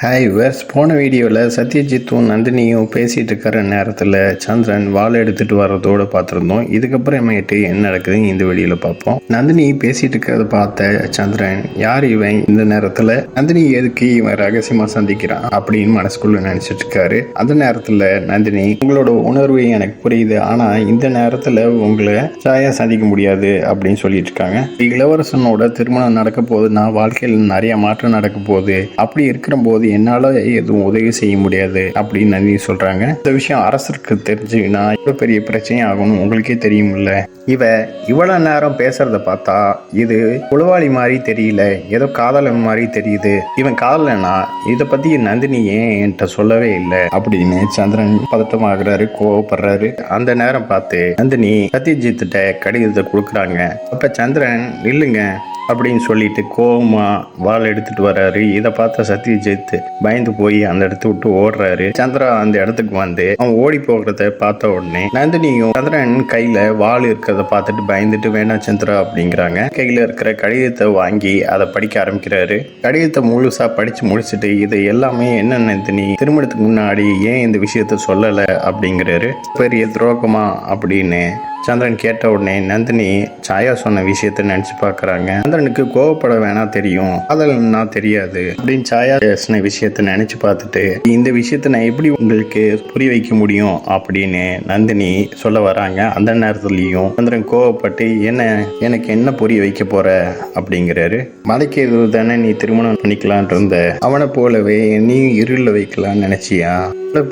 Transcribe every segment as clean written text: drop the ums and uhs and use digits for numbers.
Hi verse, போன வீடியோவில் சத்யஜித்தும் நந்தினியும் பேசிகிட்டு இருக்கிற நேரத்தில் சந்திரன் வாழை எடுத்துகிட்டு வர்றதோடு பார்த்துருந்தோம். இதுக்கப்புறமேட்டு என்ன நடக்குதுன்னு இந்த வீடியோவில் பார்ப்போம். நந்தினி பேசிகிட்டு இருக்கிறத பார்த்த சந்திரன், யார் இவன் இந்த நேரத்தில், நந்தினி எதுக்கு இவன் ரகசியமாக சந்திக்கிறான் அப்படின்னு மனசுக்குள்ளே நினச்சிட்டு இருக்காரு. அந்த நேரத்தில் நந்தினி, உங்களோட உணர்வு எனக்கு புரியுது, ஆனால் இந்த நேரத்தில் உங்களை சாயா சந்திக்க முடியாது அப்படின்னு சொல்லிட்டு இருக்காங்க. இளவரசனோட திருமணம் நடக்க போகுது, நான் வாழ்க்கையில் நிறைய மாற்றம் நடக்க போகுது, அப்படி இருக்கிற போது என்னால எதுவும் உதவி செய்ய முடியாது அப்படின்னு நந்தினி சொல்றாங்க. இந்த விஷயம் அரசருக்கு தெரிஞ்சுன்னா இவ்வளவு பெரிய பிரச்சனை ஆகணும், உங்களுக்கே தெரியும்ல. இவ்வளவு நேரம் பேசுறத பார்த்தா இது உளவாளி மாதிரி தெரியல, ஏதோ காதலன் மாதிரி தெரியுது. இவன் காதலனா, இதை பத்தி நந்தினி ஏன் என்கிட்ட சொல்லவே இல்லை அப்படின்னு சந்திரன் பதட்டமாகறாரு, கோவப்படுறாரு. அந்த நேரம் பார்த்து நந்தினி சத்யஜித்திட்ட கடிதத்தை கொடுக்குறாங்க. அப்ப சந்திரன் நில்லுங்க அப்படின்னு சொல்லிட்டு கோவமா வாழை எடுத்துட்டு வர்றாரு. இதை பார்த்த சத்யஜித் பயந்து போய் அந்த இடத்த விட்டு ஓடுறாரு. சந்திரா அந்த இடத்துக்கு வந்து அவன் ஓடி போகிறத பார்த்த உடனே நந்தினியும் சந்திரன் கையில வாள் இருக்கிறத பார்த்துட்டு பயந்துட்டு, வேணாம் சந்திரா அப்படிங்கிறாங்க. கையில இருக்கிற கடிதத்தை வாங்கி அதை படிக்க ஆரம்பிக்கிறாரு. கடிதத்தை முழுசா படிச்சு முடிச்சுட்டு, இது எல்லாமே என்ன நந்தினி, திருமணத்துக்கு முன்னாடி ஏன் இந்த விஷயத்த சொல்லல அப்படிங்கிறாரு. பெரிய துரோகமா அப்படின்னு சந்திரன் கேட்ட உடனே நந்தினி சாயா சொன்ன விஷயத்த நினைச்சு பாக்குறாங்க. சந்திரனுக்கு கோவப்பட வேணா தெரியும், அதெல்லா தெரியாது அப்படின்னு சாயா பேசின விஷயத்த நினைச்சு பார்த்துட்டு, இந்த விஷயத்த நான் எப்படி உங்களுக்கு புரிய வைக்க முடியும் அப்படின்னு நந்தினி சொல்ல வராங்க. அந்த நேரத்துலயும் சந்திரன் கோவப்பட்டு, எனக்கு என்ன புரிய வைக்க போற அப்படிங்கிறாரு. மலைக்கு எது தானே நீ திருமணம் பண்ணிக்கலான் இருந்த, அவனை போலவே நீ இருள வைக்கலான்னு நினைச்சியா,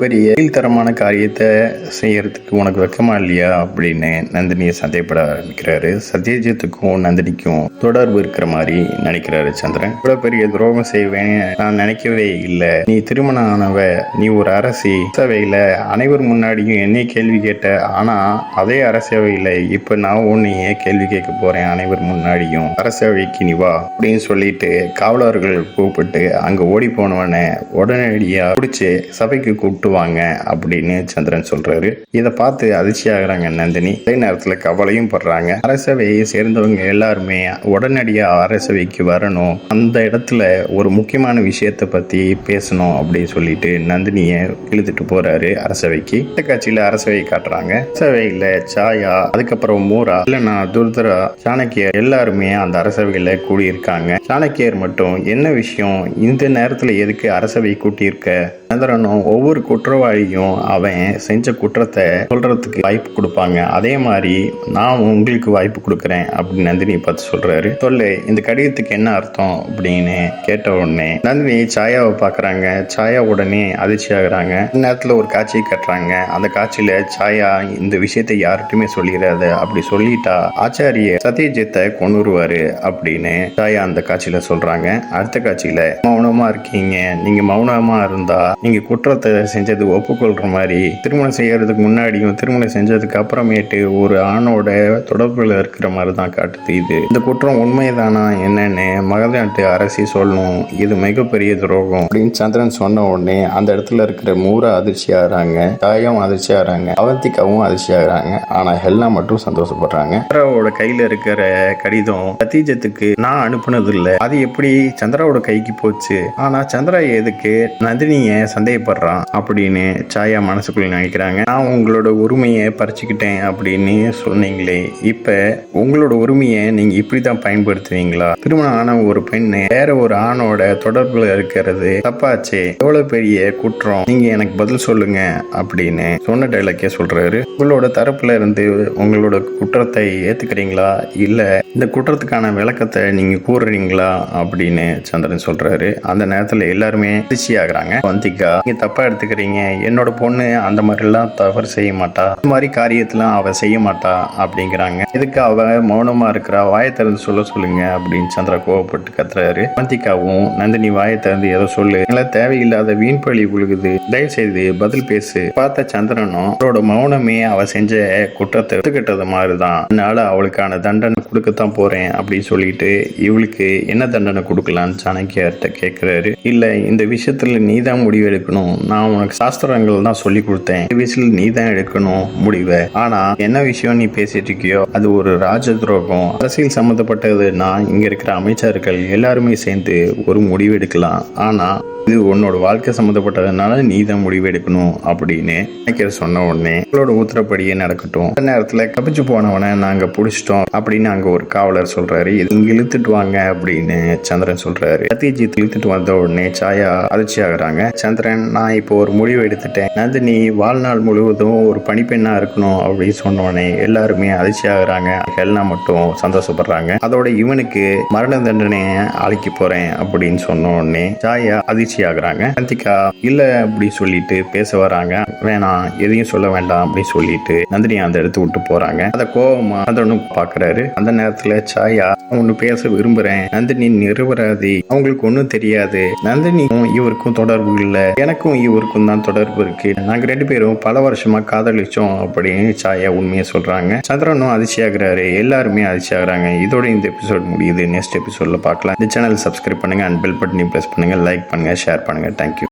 பெரிய கீழ்த்தரமான காரியத்தை செய்யறதுக்கு உனக்கு வெக்கமா இல்லையா அப்படின்னு நந்தினியை சந்தேகப்பட ஆரம்பிக்கிறாரு. சத்யஜித்துக்கும் நந்தினிக்கும் தொடர்பு இருக்கிற மாதிரி நினைக்கிறாரு சந்திரன். இவ்வளவு பெரிய துரோகம் செய்வேன் நான் நினைக்கவே இல்லை. நீ திருமணம் ஆனவ, நீ ஒரு அரசி, அரசவையில அனைவர் முன்னாடியும் என்னைய கேள்வி கேட்ட, ஆனா அதே அரசவையில இப்ப நான் உன்னையே கேள்வி கேட்க போறேன் அனைவர் முன்னாடியும், அரசவைக்கு நீ வா அப்படின்னு சொல்லிட்டு காவலர்கள் கூப்பிட்டு அங்க ஓடி போனவனை உடனடியா பிடிச்சு சபைக்கு கூப்பிட்டுவாங்க அப்படின்னு சந்திரன் சொல்றாரு. இதை பார்த்து அதிர்ச்சி ஆகுறாங்க நந்தினி. அதே நேரத்துல கவலையும் படுறாங்க. அரசவையை சேர்ந்தவங்க எல்லாருமே உடனடியா அரசவைக்கு வரணும், அந்த இடத்துல ஒரு முக்கியமான விஷயத்தை பத்தி பேசணும் அப்படின்னு சொல்லிட்டு நந்தினிய இழுத்துட்டு போறாரு அரசவைக்கு. இந்த காட்சியில அரசவை காட்டுறாங்க. அரசவையில சாயா, அதுக்கப்புறம் மூரா, இல்லைன்னா துர்தரா, சாணக்கியர் எல்லாருமே அந்த அரசவையில கூடியிருக்காங்க. சாணக்கியர் மட்டும், என்ன விஷயம், இந்த நேரத்துல எதுக்கு அரசவை கூட்டியிருக்க? சந்திரனும் ஒவ்வொரு குற்றவாளியும் அவன் செஞ்ச குற்றத்தை சொல்றதுக்கு வாய்ப்பு கொடுப்பாங்க, அதே மாதிரி நான் உங்களுக்கு வாய்ப்பு கொடுக்குறேன் அப்படின்னு நந்தினி பார்த்து சொல்றாரு. சொல்லு, இந்த கடிதத்துக்கு என்ன அர்த்தம் அப்படின்னு கேட்ட உடனே நந்தினி சாயாவை பாக்குறாங்க. சாயா உடனே அதிர்ச்சி ஆகுறாங்க. இந்த நேரத்துல ஒரு காட்சியை கட்டுறாங்க. அந்த காட்சியில சாயா, இந்த விஷயத்தை யார்கிட்டயுமே சொல்லிடாத, அப்படி சொல்லிட்டா ஆச்சாரிய சத்யஜித்தை கொண்டுருவாரு அப்படின்னு சாயா அந்த காட்சியில சொல்றாங்க. அடுத்த காட்சியில, மௌனமா இருக்கீங்க, நீங்க மௌனமா இருந்தா நீங்க குற்றத்தை செஞ்சது ஒப்புக்கொள்ற மாதிரி, திருமணம் செய்யறதுக்கு முன்னாடியும் திருமணம் செஞ்சதுக்கு அப்புறமேட்டு ஒரு ஆணோட தொடர்புல இருக்கிற மாதிரி தான் காட்டுது. இந்த குற்றம் உண்மைதானா என்னன்னு மகநாட்டு அரசி சொல்லணும், இது மிகப்பெரிய துரோகம் அப்படின்னு சந்திரன் சொன்ன உடனே அந்த இடத்துல இருக்கிற மூரா அதிர்ச்சி ஆகிறாங்க, தாயும் அதிர்ச்சி ஆகிறாங்க, அவந்திகாவும் அதிர்ச்சி ஆகிறாங்க. ஆனா ஹெல்லா மட்டும் சந்தோஷப்படுறாங்க. சந்திராவோட கையில இருக்கிற கடிதம் சத்யஜித்துக்கு நான் அனுப்புனது இல்லை, அது எப்படி சந்திராவோட கைக்கு போச்சு? ஆனா சந்திரா எதுக்கு நந்தினிய சந்தேகப்படுறான் அப்படின்னு சாயா மனசுக்குள்ள நினைக்கிறாங்க. நான் உங்களோட உரிமையை பறிச்சுக்கிட்டேன் அப்படின்னு சொன்னீங்களே, இப்ப உங்களோட உரிமையை நீங்க இப்படிதான் பயன்படுத்துவீங்களா? திருமணம் ஆன ஒரு பெண்ணு வேற ஒரு ஆணோட தொடர்புல இருக்கிறது தப்பாச்சே, எவ்வளவு பெரிய குற்றம், நீங்க எனக்கு பதில் சொல்லுங்க அப்படின்னு சொன்ன டைலாக்கே சொல்றாரு. உங்களோட தரப்புல இருந்து உங்களோட குற்றத்தை ஏத்துக்கிறீங்களா, இல்ல இந்த குற்றத்துக்கான விளக்கத்தை நீங்க கூறுறீங்களா அப்படின்னு சந்திரன் சொல்றாரு. அந்த நேரத்துல எல்லாருமே அதிர்ச்சி ஆகுறாங்க. வந்திகா, நீங்க தப்பா எடுத்துக்கிறீங்க, என்னோட பொண்ணு அந்த மாதிரிலாம் தவறு செய்ய மாட்டா, இந்த மாதிரி காரியத்தெல்லாம் அவ செய்ய மாட்டா அப்படிங்கிறாங்க. இதுக்கு அவ மௌனமா இருக்கிறா, வாயை திறந்து சொல்லுங்க அப்படின்னு சந்திரா கோவப்பட்டு கத்துறாரு. வந்திகாவும், நந்தினி வாயை திறந்து ஏதோ சொல்லு, தேவையில்லாத வீண்பழி விழுகுது, தயவு செய்து பதில் பேசு. பார்த்த சந்திரனும், அவரோட மௌனமே அவ செஞ்ச குற்றத்தை ஒத்துக்கிட்டது மாதிரிதான், அதனால அவளுக்கான தண்டனை கொடுக்கத்தான் போறேன் அப்படின்னு சொல்லிட்டு இவளுக்கு என்ன தண்டனை கொடுக்கலான்னு சாணக்கியர்கிட்ட கேட்கிறாரு. இல்ல, இந்த விஷயத்துல நீதான் முடிவு எடுக்கணும், நான் உனக்கு சாஸ்திரங்கள் தான் சொல்லி கொடுத்தேன், இந்த விஷயத்துல நீ தான் எடுக்கணும் முடிவை, ஆனா என்ன விஷயம் நீ பேசிட்டு இருக்கியோ அது ஒரு ராஜ துரோகம், அரசியல் சம்பந்தப்பட்டது நான் இங்கே இருக்கிற அமைச்சர்கள் எல்லாருமே சேர்ந்து ஒரு முடிவு எடுக்கலாம், ஆனால் இது உன்னோட வாழ்க்கை சம்மந்தப்பட்டதுனால நீ தான் முடிவு எடுக்கணும் அப்படின்னு அமைச்சர் சொன்ன உடனே உங்களோட உத்தரப்படியே நடக்கட்டும். அந்த நேரத்தில் தப்பிச்சு போனவனை நாங்கள் பிடிச்சிட்டோம் அப்படின்னு அங்கே ஒரு காவலர் சொல்றாரு. இங்கே இழுத்துட்டு வாங்க அப்படின்னு சந்திரன் சொல்றாரு. சத்யஜித் இழுத்துட்டு வந்த உடனே சாயா அதிர்ச்சி ஆகுறாங்க. சந்திரன், நான் இப்போ ஒரு முடிவு எடுத்துட்டேன், நந்தினி வாழ்நாள் முழுவதும் ஒரு பணிப்பெண்ணா இருக்கணும் அப்படின்னு சொன்னோடனே எல்லாருமே அதிர்ச்சி ஆகுறாங்க. ஹெல்னா மட்டும் சந்தோஷப்படுறாங்க. அதோட இவனுக்கு மரண தண்டனையை அழைக்க போறேன் அப்படின்னு சொன்ன உடனே சாயா அதிர்ச்சி ஆகுறாங்க. நந்திகா இல்ல அப்படி சொல்லிட்டு பேச வராங்க. வேணாம், எதையும் சொல்ல வேண்டாம் அப்படின்னு சொல்லிட்டு நந்தினி அந்த இடத்து விட்டு போறாங்க. அத கோபமா சந்திரனும் பாக்குறாரு. அந்த நேரத்துல சாயா ஒன்னு பேச விரும்புறேன், நந்தினி நிரபராதி, அவங்களுக்கு ஒன்னும் தெரியாது, நந்தினிக்கும் இவருக்கும் தொடர்பு இல்லை, எனக்கும் இவருக்கும் தான் தொடர்பு இருக்கு, நாங்க 2 பேரும் பல வருஷமா காதலிச்சோம் அப்படின்னு சாயா உண்மையை சொல்றாங்க. சந்திரனும் அதிர்ச்சி ஆகுறாரு. எல்லாருமே அதிர்ச்சி ஆகுறாங்க. இதோட இந்த எபிசோட் முடியுது. நெக்ஸ்ட் எபிசோட்ல பார்க்கலாம். இந்த சேனல் சப்ஸ்கிரைப் பண்ணுங்க அண்ட் பெல் பட்டனை பிரஸ் பண்ணுங்க, லைக் பண்ணுங்க, ஷேர் பண்ணுங்க. தேங்க்யூ.